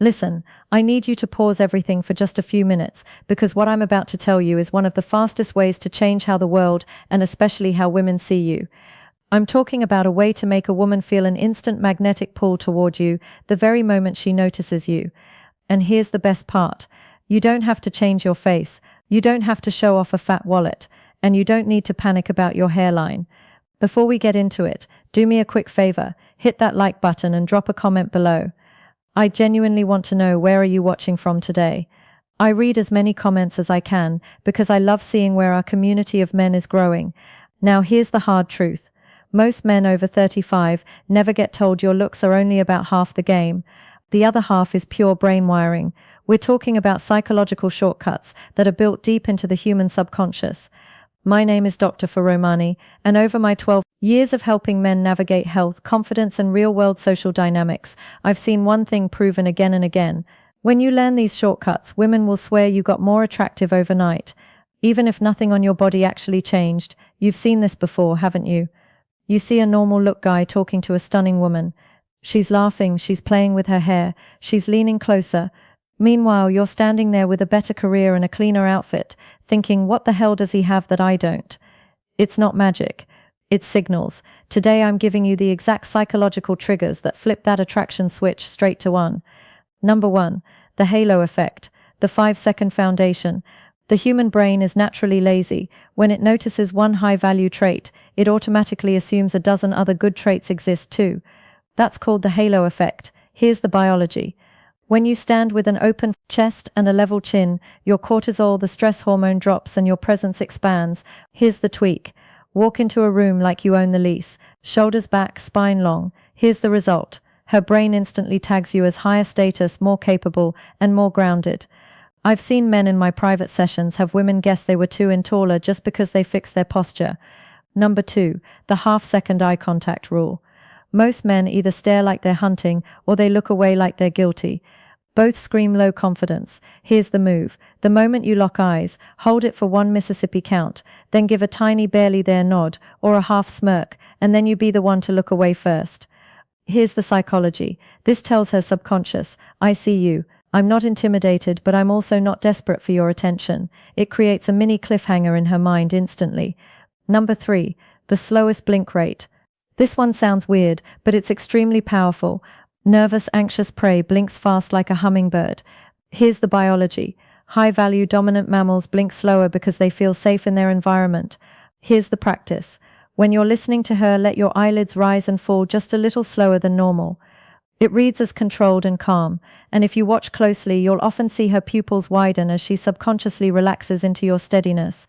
Listen, I need you to pause everything for just a few minutes, because what I'm about to tell you is one of the fastest ways to change how the world, and especially how women see you. I'm talking about a way to make a woman feel an instant magnetic pull toward you the very moment she notices you. And here's the best part. You don't have to change your face. You don't have to show off a fat wallet. And you don't need to panic about your hairline. Before we get into it, do me a quick favor. Hit that like button and drop a comment below. I genuinely want to know, where are you watching from today? I read as many comments as I can because I love seeing where our community of men is growing. Now here's the hard truth. Most men over 35 never get told your looks are only about half the game. The other half is pure brain wiring. We're talking about psychological shortcuts that are built deep into the human subconscious. My name is Dr. Faromani, and over my 12 years of helping men navigate health, confidence, and real-world social dynamics, I've seen one thing proven again and again. When you learn these shortcuts, women will swear you got more attractive overnight. Even if nothing on your body actually changed. You've seen this before, haven't you? You see a normal look guy talking to a stunning woman. She's laughing, she's playing with her hair, she's leaning closer. Meanwhile, you're standing there with a better career and a cleaner outfit, thinking, what the hell does he have that I don't? It's not magic. It's signals. Today I'm giving you the exact psychological triggers that flip that attraction switch straight to on. Number 1, the halo effect, the 5-second foundation. The human brain is naturally lazy. When it notices one high-value trait, it automatically assumes a dozen other good traits exist too. That's called the halo effect. Here's the biology. When you stand with an open chest and a level chin, your cortisol, the stress hormone, drops and your presence expands. Here's the tweak. Walk into a room like you own the lease. Shoulders back, spine long. Here's the result. Her brain instantly tags you as higher status, more capable, and more grounded. I've seen men in my private sessions have women guess they were 2 in taller just because they fixed their posture. Number 2, the half-second eye contact rule. Most men either stare like they're hunting or they look away like they're guilty. Both scream low confidence. Here's the move. The moment you lock eyes, hold it for 1 Mississippi count, then give a tiny barely there nod or a half smirk, and then you be the one to look away first. Here's the psychology. This tells her subconscious, I see you. I'm not intimidated, but I'm also not desperate for your attention. It creates a mini cliffhanger in her mind instantly. Number 3, the slowest blink rate. This one sounds weird, but it's extremely powerful. Nervous, anxious prey blinks fast like a hummingbird. Here's the biology. High-value dominant mammals blink slower because they feel safe in their environment. Here's the practice. When you're listening to her, let your eyelids rise and fall just a little slower than normal. It reads as controlled and calm, and if you watch closely, you'll often see her pupils widen as she subconsciously relaxes into your steadiness.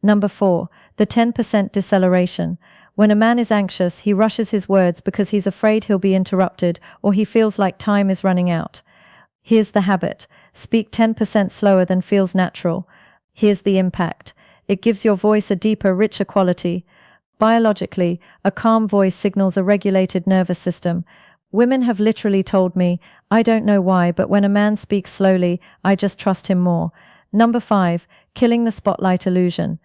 Number 4, the 10% deceleration. When a man is anxious, he rushes his words because he's afraid he'll be interrupted or he feels like time is running out. Here's the habit. Speak 10% slower than feels natural. Here's the impact. It gives your voice a deeper, richer quality. Biologically, a calm voice signals a regulated nervous system. Women have literally told me, I don't know why, but when a man speaks slowly, I just trust him more. Number 5, killing the spotlight illusion.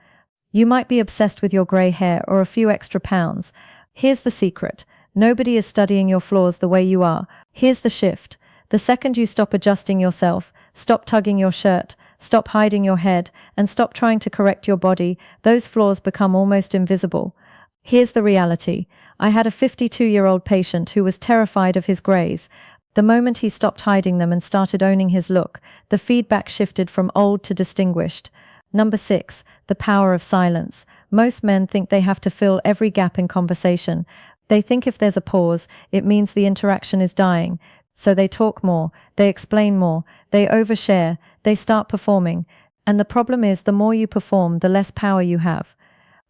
You might be obsessed with your gray hair or a few extra pounds. Here's the secret. Nobody is studying your flaws the way you are. Here's the shift. The second you stop adjusting yourself, stop tugging your shirt, stop hiding your head, and stop trying to correct your body, those flaws become almost invisible. Here's the reality. I had a 52-year-old patient who was terrified of his grays. The moment he stopped hiding them and started owning his look, the feedback shifted from old to distinguished. Number 6, the power of silence. Most men think they have to fill every gap in conversation. They think if there's a pause, it means the interaction is dying. So they talk more, they explain more, they overshare, they start performing. And the problem is, the more you perform, the less power you have.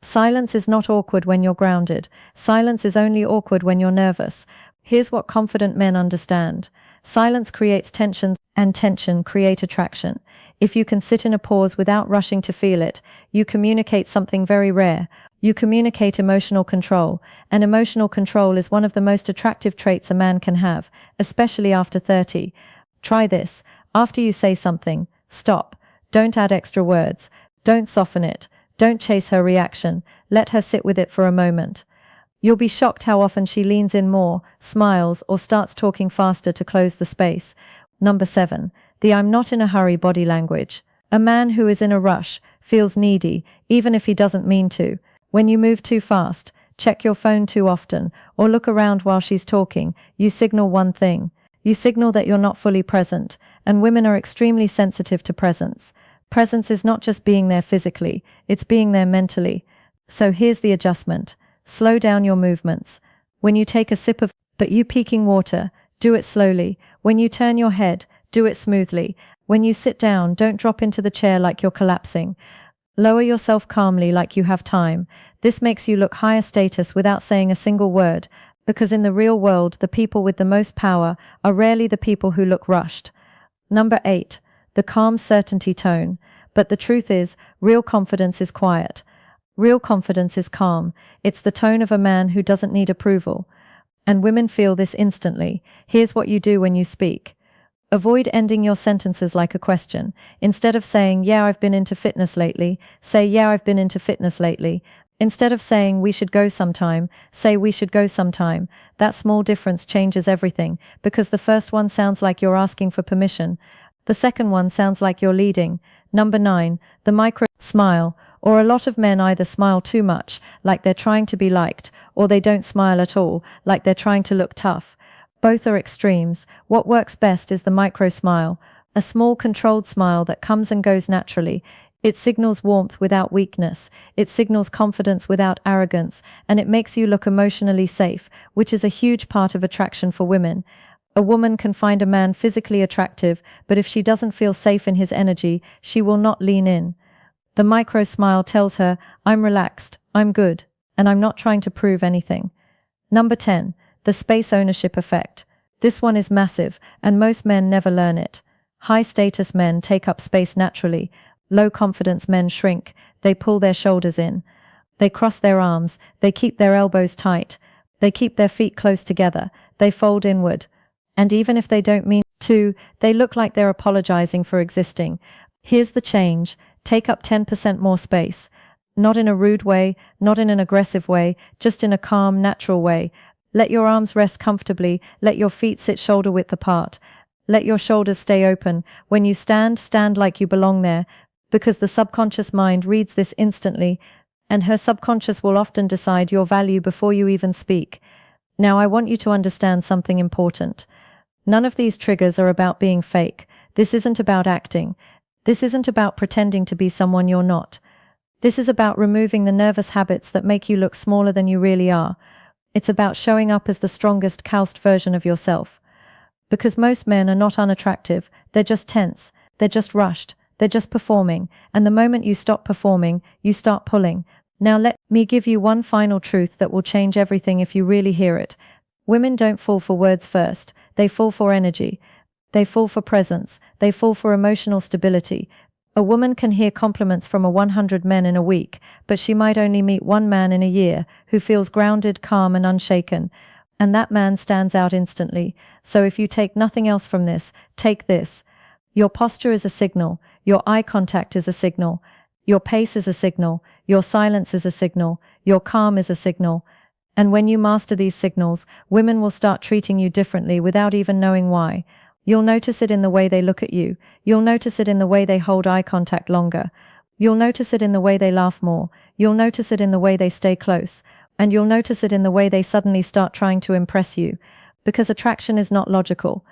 Silence is not awkward when you're grounded. Silence is only awkward when you're nervous. Here's what confident men understand. Silence creates tensions, and tension creates attraction. If you can sit in a pause without rushing to feel it, you communicate something very rare. You communicate emotional control, and emotional control is one of the most attractive traits a man can have, especially after 30. Try this. After you say something, stop. Don't add extra words. Don't soften it. Don't chase her reaction. Let her sit with it for a moment. You'll be shocked how often she leans in more, smiles, or starts talking faster to close the space. Number 7. The I'm not in a hurry body language. A man who is in a rush feels needy, even if he doesn't mean to. When you move too fast, check your phone too often, or look around while she's talking, you signal one thing. You signal that you're not fully present, and women are extremely sensitive to presence. Presence is not just being there physically, it's being there mentally. So here's the adjustment. Slow down your movements. When you take a sip of peaking water, do it slowly. When you turn your head, do it smoothly. When you sit down, don't drop into the chair like you're collapsing. Lower yourself calmly like you have time. This makes you look higher status without saying a single word, because in the real world, the people with the most power are rarely the people who look rushed. Number 8. The calm certainty tone. But the truth is, real confidence is quiet. Real confidence is calm. It's the tone of a man who doesn't need approval. And women feel this instantly. Here's what you do when you speak. Avoid ending your sentences like a question. Instead of saying, yeah, I've been into fitness lately, say, yeah, I've been into fitness lately. Instead of saying, we should go sometime, say, we should go sometime. That small difference changes everything, because the first one sounds like you're asking for permission. The second one sounds like you're leading. Number 9, the micro smile. Or a lot of men either smile too much, like they're trying to be liked, or they don't smile at all, like they're trying to look tough. Both are extremes. What works best is the micro smile, a small controlled smile that comes and goes naturally. It signals warmth without weakness, it signals confidence without arrogance, and it makes you look emotionally safe, which is a huge part of attraction for women. A woman can find a man physically attractive, but if she doesn't feel safe in his energy, she will not lean in. The micro smile tells her, I'm relaxed, I'm good, and I'm not trying to prove anything. Number 10. The space ownership effect. This one is massive, and most men never learn it. High-status men take up space naturally. Low-confidence men shrink. They pull their shoulders in. They cross their arms. They keep their elbows tight. They keep their feet close together. They fold inward. And even if they don't mean to, they look like they're apologizing for existing. Here's the change. Take up 10% more space. Not in a rude way, not in an aggressive way, just in a calm, natural way. Let your arms rest comfortably. Let your feet sit shoulder width apart. Let your shoulders stay open. When you stand, stand like you belong there, because the subconscious mind reads this instantly, and her subconscious will often decide your value before you even speak. Now, I want you to understand something important. None of these triggers are about being fake. This isn't about acting. This isn't about pretending to be someone you're not. This is about removing the nervous habits that make you look smaller than you really are. It's about showing up as the strongest, calced version of yourself. Because most men are not unattractive, they're just tense, they're just rushed, they're just performing, and the moment you stop performing, you start pulling. Now let me give you one final truth that will change everything if you really hear it. Women don't fall for words first, they fall for energy. They fall for presence, they fall for emotional stability. A woman can hear compliments from 100 men in a week, but she might only meet one man in a year who feels grounded, calm, and unshaken. And that man stands out instantly. So if you take nothing else from this, take this. Your posture is a signal. Your eye contact is a signal. Your pace is a signal. Your silence is a signal. Your calm is a signal. And when you master these signals, women will start treating you differently without even knowing why. You'll notice it in the way they look at you. You'll notice it in the way they hold eye contact longer. You'll notice it in the way they laugh more. You'll notice it in the way they stay close. And you'll notice it in the way they suddenly start trying to impress you. Because attraction is not logical.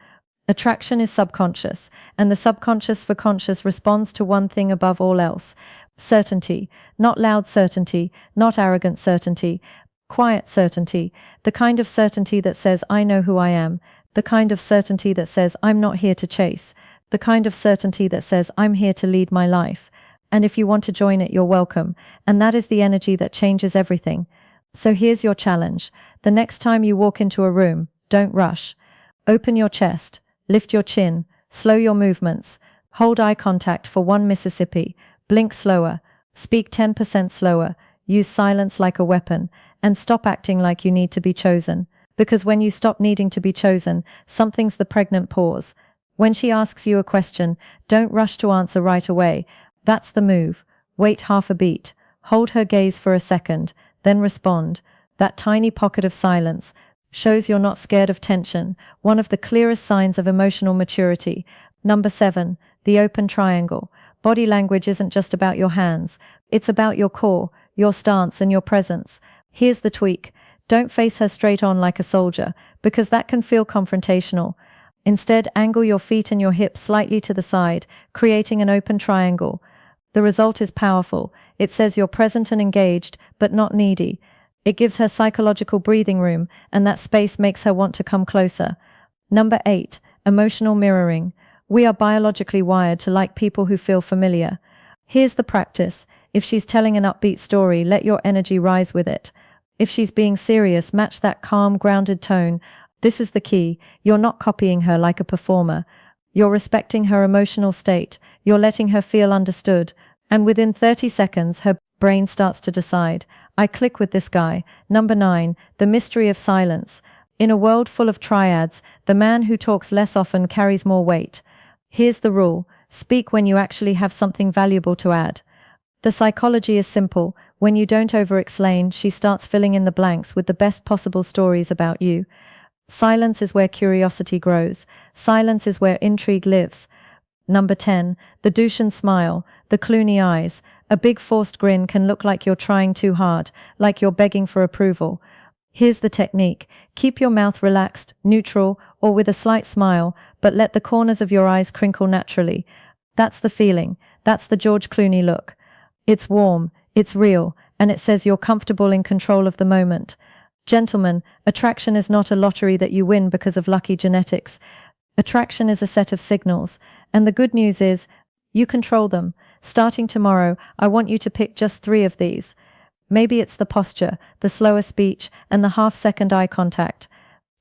Attraction is subconscious. And the subconscious for conscious responds to one thing above all else. Certainty. Not loud certainty. Not arrogant certainty. Quiet certainty. The kind of certainty that says, I know who I am. The kind of certainty that says, I'm not here to chase. The kind of certainty that says, I'm here to lead my life. And if you want to join it, you're welcome. And that is the energy that changes everything. So here's your challenge. The next time you walk into a room, don't rush. Open your chest, lift your chin, slow your movements, hold eye contact for 1 Mississippi, blink slower, speak 10% slower, use silence like a weapon, and stop acting like you need to be chosen. Because when you stop needing to be chosen, something's the pregnant pause. When she asks you a question, don't rush to answer right away. That's the move. Wait half a beat. Hold her gaze for a second, then respond. That tiny pocket of silence, Shows you're not scared of tension, one of the clearest signs of emotional maturity. Number 7, the open triangle. Body language isn't just about your hands. It's about your core, your stance, and your presence. Here's the tweak. Don't face her straight on like a soldier, because that can feel confrontational. Instead, angle your feet and your hips slightly to the side, creating an open triangle. The result is powerful. It says you're present and engaged, but not needy. It gives her psychological breathing room, and that space makes her want to come closer. Number 8, emotional mirroring. We are biologically wired to like people who feel familiar. Here's the practice. If she's telling an upbeat story, let your energy rise with it. If she's being serious, match that calm, grounded tone. This is the key. You're not copying her like a performer. You're respecting her emotional state. You're letting her feel understood. And within 30 seconds, her brain starts to decide. I click with this guy. Number 9, the mystery of silence. In a world full of triads, the man who talks less often carries more weight. Here's the rule. Speak when you actually have something valuable to add. The psychology is simple. When you don't over-explain, she starts filling in the blanks with the best possible stories about you. Silence is where curiosity grows. Silence is where intrigue lives. Number 10, the douche smile, the Clooney eyes. A big forced grin can look like you're trying too hard, like you're begging for approval. Here's the technique. Keep your mouth relaxed, neutral, or with a slight smile, but let the corners of your eyes crinkle naturally. That's the feeling. That's the George Clooney look. It's warm, it's real, and it says you're comfortable in control of the moment. Gentlemen, attraction is not a lottery that you win because of lucky genetics. Attraction is a set of signals, and the good news is, you control them. Starting tomorrow, I want you to pick just 3 of these. Maybe it's the posture, the slower speech, and the half-second eye contact.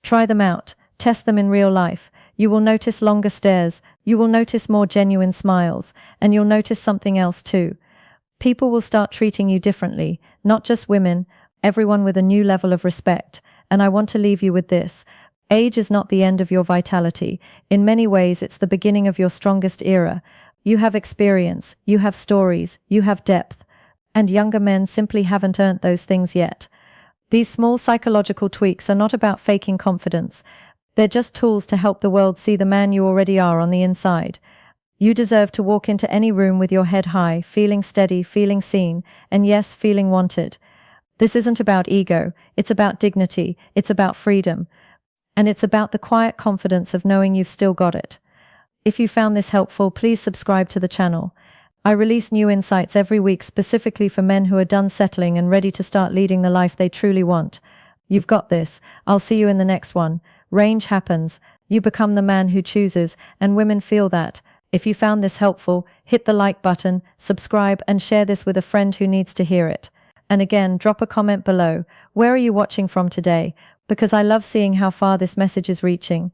Try them out. Test them in real life. You will notice longer stares. You will notice more genuine smiles. And you'll notice something else too. People will start treating you differently, not just women, everyone with a new level of respect. And I want to leave you with this. Age is not the end of your vitality. In many ways, it's the beginning of your strongest era. You have experience, you have stories, you have depth. And younger men simply haven't earned those things yet. These small psychological tweaks are not about faking confidence. They're just tools to help the world see the man you already are on the inside. You deserve to walk into any room with your head high, feeling steady, feeling seen, and yes, feeling wanted. This isn't about ego, it's about dignity, it's about freedom. And it's about the quiet confidence of knowing you've still got it. If you found this helpful, please subscribe to the channel. I release new insights every week specifically for men who are done settling and ready to start leading the life they truly want. You've got this. I'll see you in the next one. Range happens. You become the man who chooses, and women feel that. If you found this helpful, hit the like button, subscribe, and share this with a friend who needs to hear it. And again, drop a comment below. Where are you watching from today? Because I love seeing how far this message is reaching.